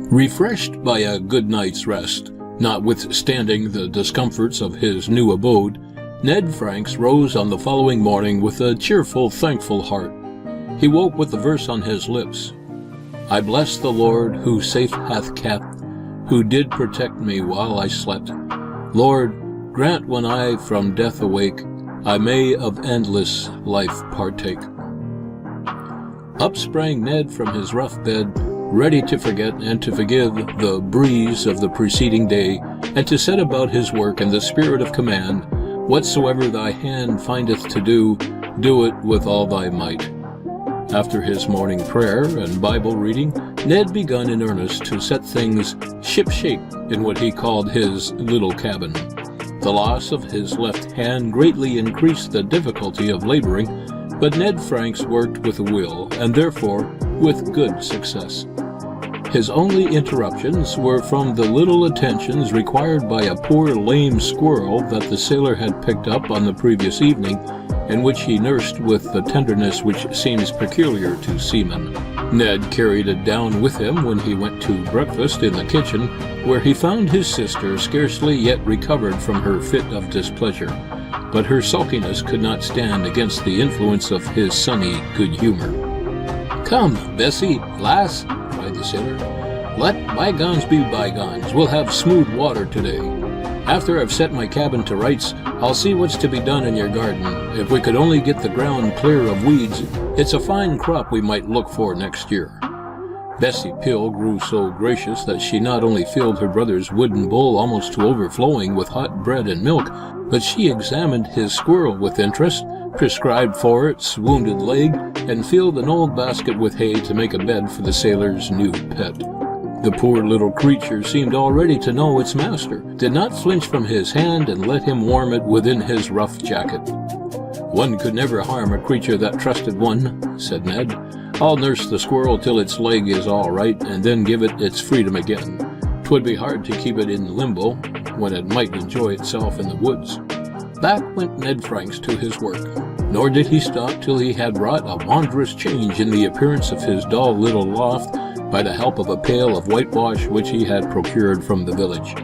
Refreshed by a good night's rest, notwithstanding the discomforts of his new abode, Ned Franks rose on the following morning with a cheerful, thankful heart. He woke with the verse on his lips, "I bless the Lord, who safe hath kept, who did protect me while I slept. Lord, grant when I from death awake, I may of endless life partake." Up sprang Ned from his rough bed, ready to forget and to forgive the breeze of the preceding day, and to set about his work in the spirit of command. "Whatsoever thy hand findeth to do, do it with all thy might." After his morning prayer and Bible reading, Ned begun in earnest to set things ship-shape in what he called his little cabin. The loss of his left hand greatly increased the difficulty of laboring, but Ned Franks worked with a will, and therefore with good success. His only interruptions were from the little attentions required by a poor lame squirrel that the sailor had picked up on the previous evening, and which he nursed with the tenderness which seems peculiar to seamen. Ned carried it down with him when he went to breakfast in the kitchen, where he found his sister scarcely yet recovered from her fit of displeasure, but her sulkiness could not stand against the influence of his sunny good humor. "Come, Bessie, lass," cried the sailor, "let bygones be bygones. We'll have smooth water today. After I've set my cabin to rights, I'll see what's to be done in your garden. If we could only get the ground clear of weeds, it's a fine crop we might look for next year." Bessie Pill grew so gracious that she not only filled her brother's wooden bowl almost to overflowing with hot bread and milk, but she examined his squirrel with interest, prescribed for its wounded leg, and filled an old basket with hay to make a bed for the sailor's new pet. The poor little creature seemed already to know its master, did not flinch from his hand, and let him warm it within his rough jacket. "One could never harm a creature that trusted one," said Ned. "I'll nurse the squirrel till its leg is all right, and then give it its freedom again. 'Twould be hard to keep it in limbo, when it might enjoy itself in the woods." Back went Ned Franks to his work, nor did he stop till he had wrought a wondrous change in the appearance of his dull little loft by the help of a pail of whitewash which he had procured from the village.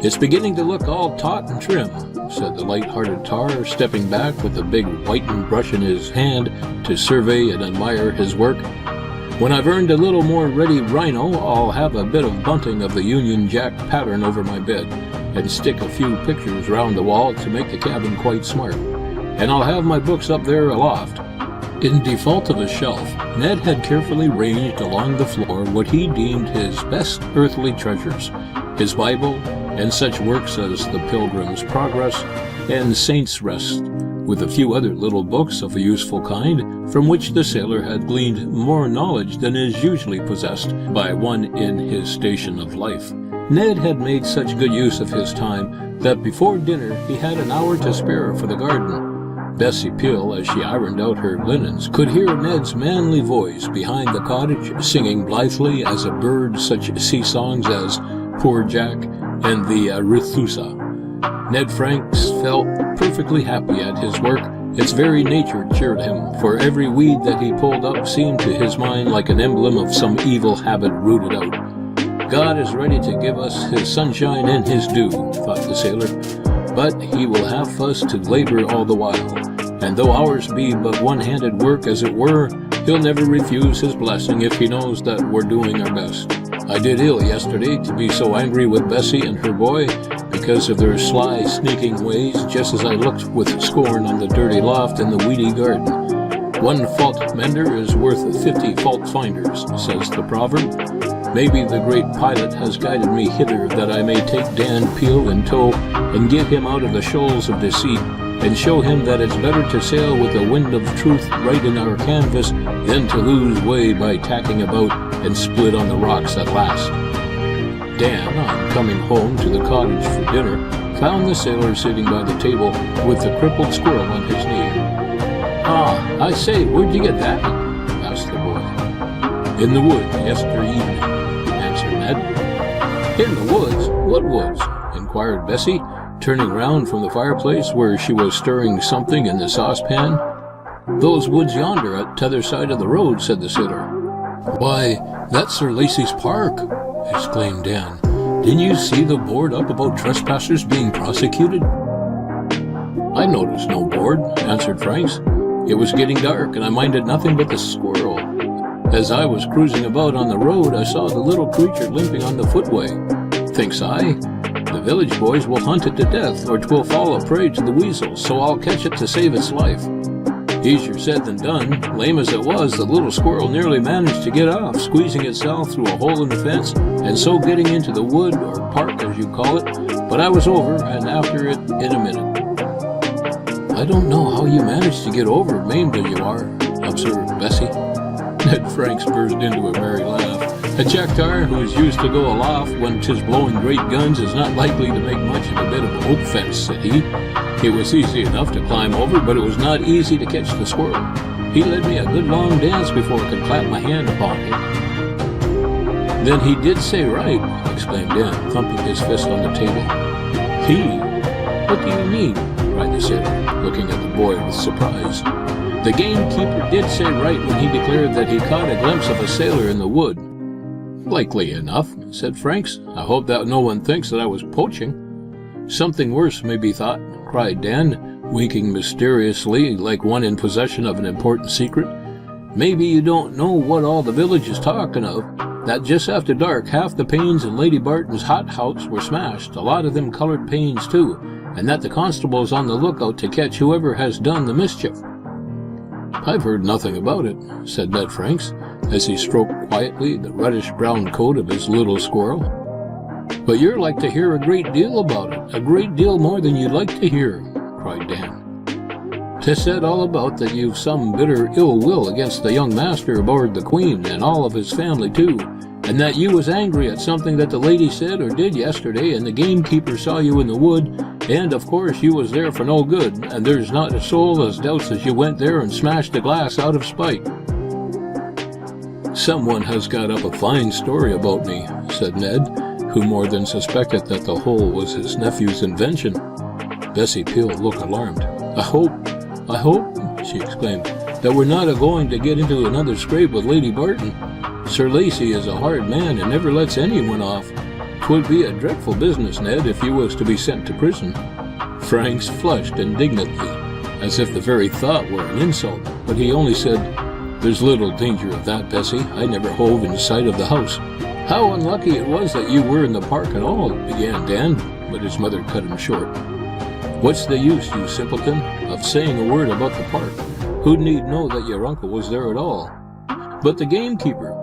"It's beginning to look all taut and trim," said the light-hearted tar, stepping back with a big whitened brush in his hand to survey and admire his work. "When I've earned a little more ready rhino, I'll have a bit of bunting of the Union Jack pattern over my bed, and stick a few pictures round the wall to make the cabin quite smart. And I'll have my books up there aloft." In default of a shelf, Ned had carefully ranged along the floor what he deemed his best earthly treasures, his Bible, and such works as The Pilgrim's Progress and Saint's Rest, with a few other little books of a useful kind, from which the sailor had gleaned more knowledge than is usually possessed by one in his station of life. Ned had made such good use of his time that before dinner he had an hour to spare for the garden. Bessie Pill, as she ironed out her linens, could hear Ned's manly voice behind the cottage, singing blithely as a bird such sea songs as "Poor Jack" and the "Arethusa." Ned Franks felt perfectly happy at his work. Its very nature cheered him, for every weed that he pulled up seemed to his mind like an emblem of some evil habit rooted out. "God is ready to give us his sunshine and his dew," thought the sailor, "but he will have us to labor all the while. And though ours be but one-handed work, as it were, he'll never refuse his blessing if he knows that we're doing our best. I did ill yesterday to be so angry with Bessie and her boy, because of their sly, sneaking ways, just as I looked with scorn on the dirty loft and the weedy garden. One fault mender is worth 50 fault finders, says the proverb. Maybe the great pilot has guided me hither that I may take Dan Peel in tow and get him out of the shoals of deceit, and show him that it's better to sail with the wind of truth right in our canvas than to lose way by tacking about and split on the rocks at last. Dan, on coming home to the cottage for dinner, found the sailor sitting by the table with the crippled squirrel on his knee. "Ah, I say, where'd you get that?" asked the boy. "In the wood, yester evening," answered Ned. "In the woods? What woods?" inquired Bessie, turning round from the fireplace where she was stirring something in the saucepan. "Those woods yonder at t'other side of the road," said the sailor. "Why, "That's Sir Lacy's park," exclaimed Dan. "Didn't you see the board up about trespassers being prosecuted?" "I noticed no board," answered Franks. "It was getting dark, and I minded nothing but the squirrel. As I was cruising about on the road, I saw the little creature limping on the footway. Thinks I, the village boys will hunt it to death, or 'twill fall a prey to the weasels, so I'll catch it to save its life. Easier said than done. Lame as it was, the little squirrel nearly managed to get off, squeezing itself through a hole in the fence, and so getting into the wood, or park as you call it, but I was over and after it in a minute." "I don't know how you managed to get over, maimed as you are," observed Bessie. Ned Franks burst into a merry laugh. "A jacktar who's used to go aloft when 'tis blowing great guns is not likely to make much of a bit of an oak fence," said he. "It was easy enough to climb over, but it was not easy to catch the squirrel. He led me a good long dance before I could clap my hand upon him." "Then he did say right," exclaimed Dan, thumping his fist on the table. "He? What do you mean?" cried the sailor, looking at the boy with surprise. "The gamekeeper did say right when he declared that he caught a glimpse of a sailor in the wood." "Likely enough," said Franks. "I hope that no one thinks that I was poaching." "Something worse may be thought," cried Dan, winking mysteriously like one in possession of an important secret. "Maybe you don't know what all the village is talking of. That just after dark, half the panes in Lady Barton's hothouse were smashed, a lot of them colored panes too, and that the constable is on the lookout to catch whoever has done the mischief." "I've heard nothing about it," said Ned Franks, as he stroked quietly the reddish-brown coat of his little squirrel. "But you're like to hear a great deal about it, a great deal more than you'd like to hear," cried Dan. "'Tis said all about that you've some bitter ill will against the young master aboard the Queen, and all of his family too, and that you was angry at something that the lady said or did yesterday, and the gamekeeper saw you in the wood, and of course you was there for no good, and there's not a soul as doubts that you went there and smashed the glass out of spite." "Someone has got up a fine story about me," said Ned, who more than suspected that the whole was his nephew's invention. Bessie Peel looked alarmed. I hope, she exclaimed, "that we're not a-going to get into another scrape with Lady Barton. Sir Lacy is a hard man and never lets anyone off. 'Twould be a dreadful business, Ned, if you was to be sent to prison." Franks flushed indignantly, as if the very thought were an insult, but he only said, "There's little danger of that, Bessie. I never hove in sight of the house." "How unlucky it was that you were in the park at all," began Dan, but his mother cut him short. "What's the use, you simpleton, of saying a word about the park? Who need know that your uncle was there at all?" "But the gamekeeper—"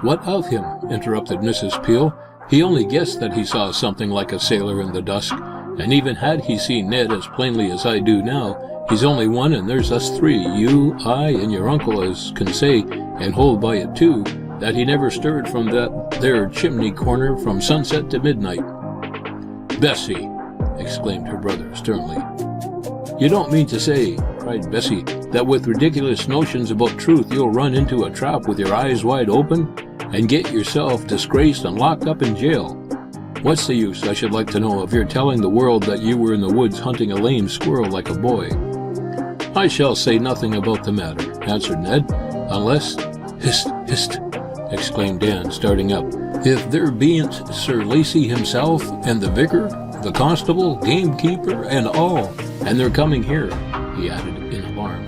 "What of him?" interrupted Mrs. Peel. "He only guessed that he saw something like a sailor in the dusk, and even had he seen Ned as plainly as I do now, he's only one and there's us three, you, I, and your uncle, as can say, and hold by it too, that he never stirred from that there chimney corner from sunset to midnight." "Bessie!" exclaimed her brother sternly. "You don't mean to say," cried Bessie, "that with ridiculous notions about truth you'll run into a trap with your eyes wide open, and get yourself disgraced and locked up in jail? What's the use, I should like to know, of your telling the world that you were in the woods hunting a lame squirrel like a boy?" "I shall say nothing about the matter," answered Ned, "unless—" "Hist, hist!" exclaimed Dan, starting up. "If there bean't Sir Lacy himself, and the vicar, the constable, gamekeeper, and all, and they're coming here," he added in alarm.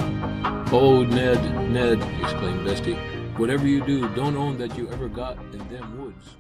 "Oh, Ned, Ned," exclaimed Bessie, "whatever you do, don't own that you ever got in them woods."